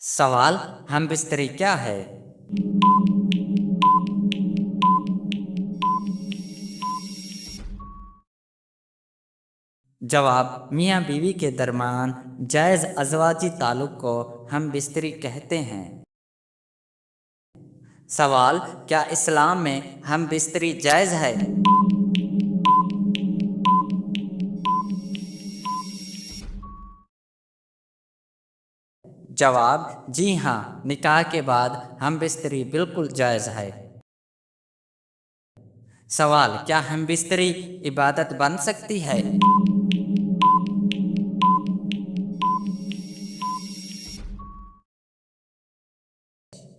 سوال: ہم بستری کیا ہے؟ جواب: میاں بیوی کے درمیان جائز ازواجی تعلق کو ہم بستری کہتے ہیں۔ سوال: کیا اسلام میں ہم بستری جائز ہے؟ جواب: جی ہاں، نکاح کے بعد ہم بستری بالکل جائز ہے۔ سوال: کیا ہم بستری عبادت بن سکتی ہے؟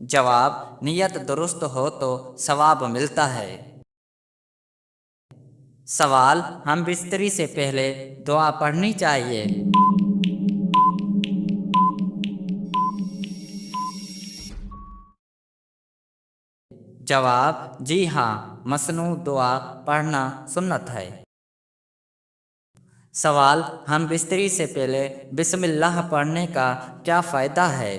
جواب: نیت درست ہو تو ثواب ملتا ہے۔ سوال: ہم بستری سے پہلے دعا پڑھنی چاہیے؟ جواب: جی ہاں، مسنون دعا پڑھنا سنت ہے۔ سوال: ہم بستری سے پہلے بسم اللہ پڑھنے کا کیا فائدہ ہے؟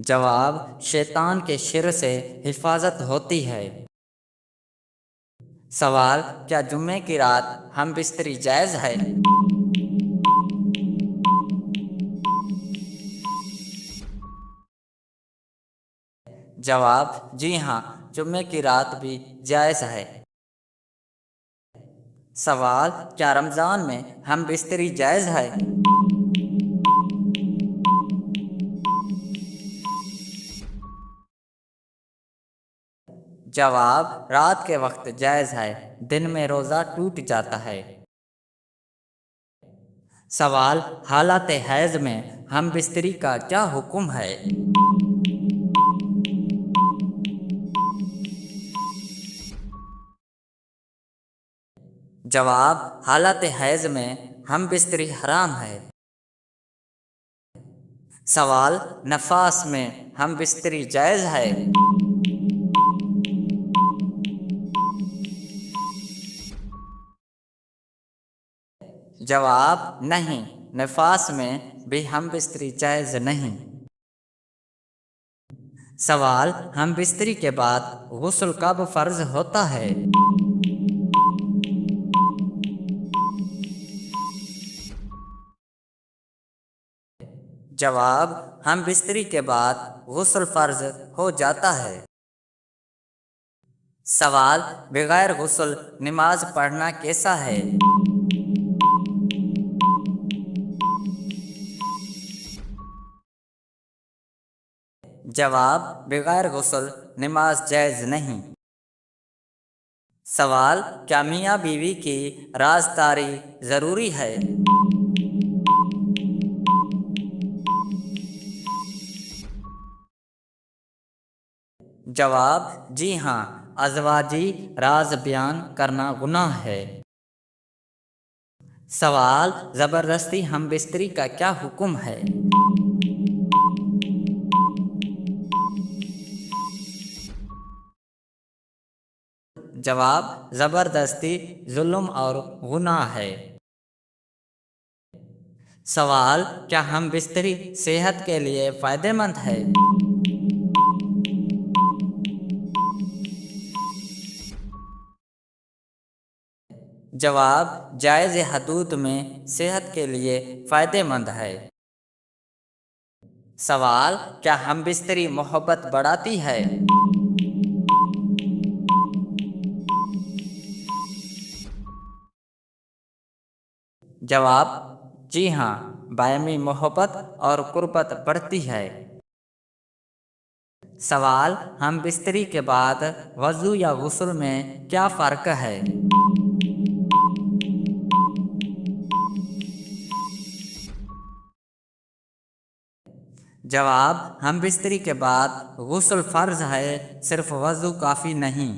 جواب: شیطان کے شر سے حفاظت ہوتی ہے۔ سوال: کیا جمعے کی رات ہم بستری جائز ہے؟ جواب: جی ہاں، جمعے کی رات بھی جائز ہے۔ سوال: کیا رمضان میں ہم بستری جائز ہے؟ جواب: رات کے وقت جائز ہے، دن میں روزہ ٹوٹ جاتا ہے۔ سوال: حالت حیض میں ہم بستری کا کیا حکم ہے؟ جواب: حالت حیض میں ہم بستری حرام ہے۔ سوال: نفاس میں ہم بستری جائز ہے؟ جواب: نہیں، نفاس میں بھی ہم بستری جائز نہیں۔ سوال: ہم بستری کے بعد غسل کب فرض ہوتا ہے؟ جواب: ہم بستری کے بعد غسل فرض ہو جاتا ہے۔ سوال: بغیر غسل نماز پڑھنا کیسا ہے؟ جواب: بغیر غسل نماز جائز نہیں۔ سوال: کیا میاں بیوی کی رازداری ضروری ہے؟ جواب: جی ہاں، ازواجی راز بیان کرنا گناہ ہے۔ سوال: زبردستی ہم بستری کا کیا حکم ہے؟ جواب: زبردستی ظلم اور گناہ ہے۔ سوال: کیا ہم بستری صحت کے لیے فائدہ مند ہے؟ جواب: جائز حدود میں صحت کے لیے فائدہ مند ہے۔ سوال: کیا ہم بستری محبت بڑھاتی ہے؟ جواب: جی ہاں، باہمی محبت اور قربت بڑھتی ہے۔ سوال: ہم بستری کے بعد وضو یا غسل میں کیا فرق ہے؟ جواب: ہم بستری کے بعد غسل فرض ہے، صرف وضو کافی نہیں۔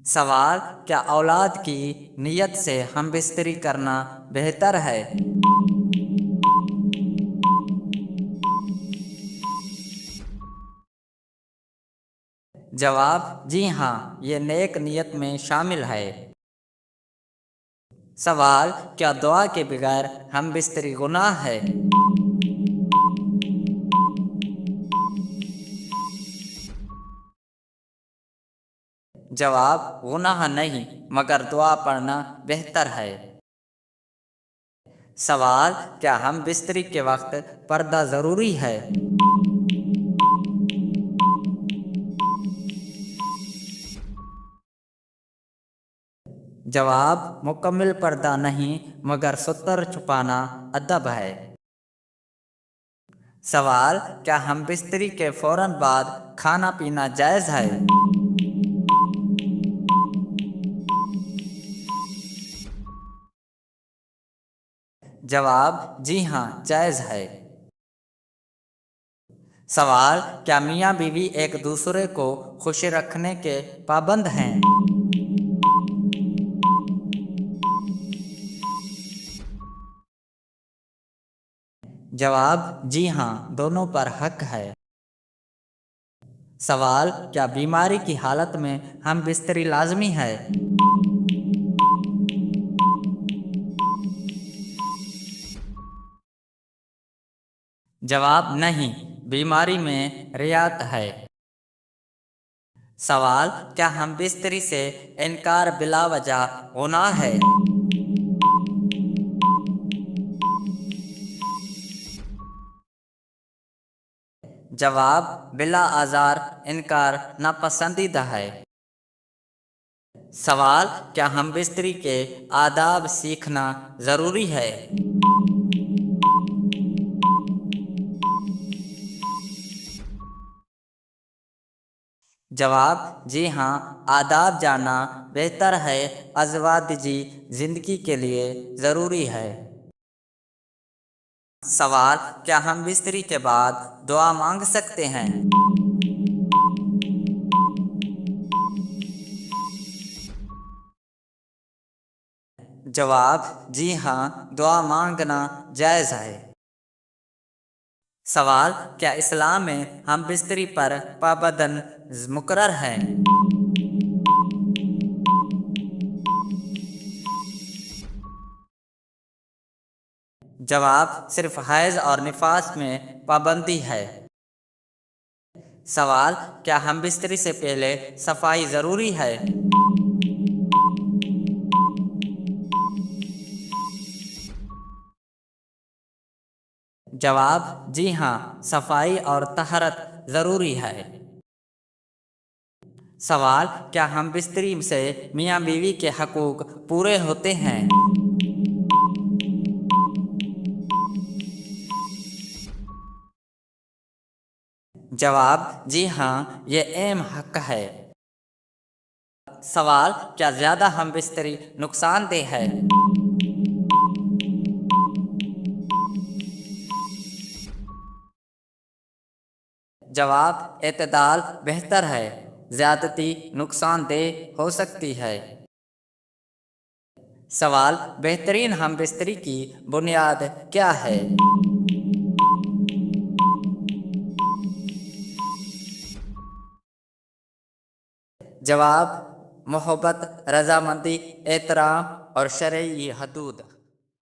سوال: کیا اولاد کی نیت سے ہم بستری کرنا بہتر ہے؟ جواب: جی ہاں، یہ نیک نیت میں شامل ہے۔ سوال: کیا دعا کے بغیر ہم بستری گناہ ہے؟ جواب: گناہ نہیں، مگر دعا پڑھنا بہتر ہے۔ سوال: کیا ہم بستری کے وقت پردہ ضروری ہے؟ جواب: مکمل پردہ نہیں، مگر ستر چھپانا ادب ہے۔ سوال: کیا ہم بستری کے فوراً بعد کھانا پینا جائز ہے؟ جواب: جی ہاں، جائز ہے۔ سوال: کیا میاں بیوی ایک دوسرے کو خوش رکھنے کے پابند ہیں؟ جواب: جی ہاں، دونوں پر حق ہے۔ سوال: کیا بیماری کی حالت میں ہم بستری لازمی ہے؟ جواب: نہیں، بیماری میں رعایت ہے۔ سوال: کیا ہم بستری سے انکار بلا وجہ گناہ ہے؟ جواب: بلا آزار انکار ناپسندیدہ ہے۔ سوال: کیا ہم بستری کے آداب سیکھنا ضروری ہے؟ جواب: جی ہاں، آداب جاننا بہتر ہے، ازواجی زندگی کے لیے ضروری ہے۔ سوال: کیا ہم بستری کے بعد دعا مانگ سکتے ہیں؟ جواب: جی ہاں، دعا مانگنا جائز ہے۔ سوال: کیا اسلام میں ہم بستری پر پابند مقرر ہیں؟ جواب: صرف حیض اور نفاس میں پابندی ہے۔ سوال: کیا ہم بستری سے پہلے صفائی ضروری ہے؟ جواب: جی ہاں، صفائی اور طہارت ضروری ہے۔ سوال: کیا ہم بستری سے میاں بیوی کے حقوق پورے ہوتے ہیں؟ جواب: جی ہاں، یہ اہم حق ہے۔ سوال: کیا زیادہ ہم بستری نقصان دہ ہے؟ جواب: اعتدال بہتر ہے، زیادتی نقصان دہ ہو سکتی ہے۔ سوال: بہترین ہم بستری کی بنیاد کیا ہے؟ جواب: محبت، رضامندی، احترام اور شرعی حدود۔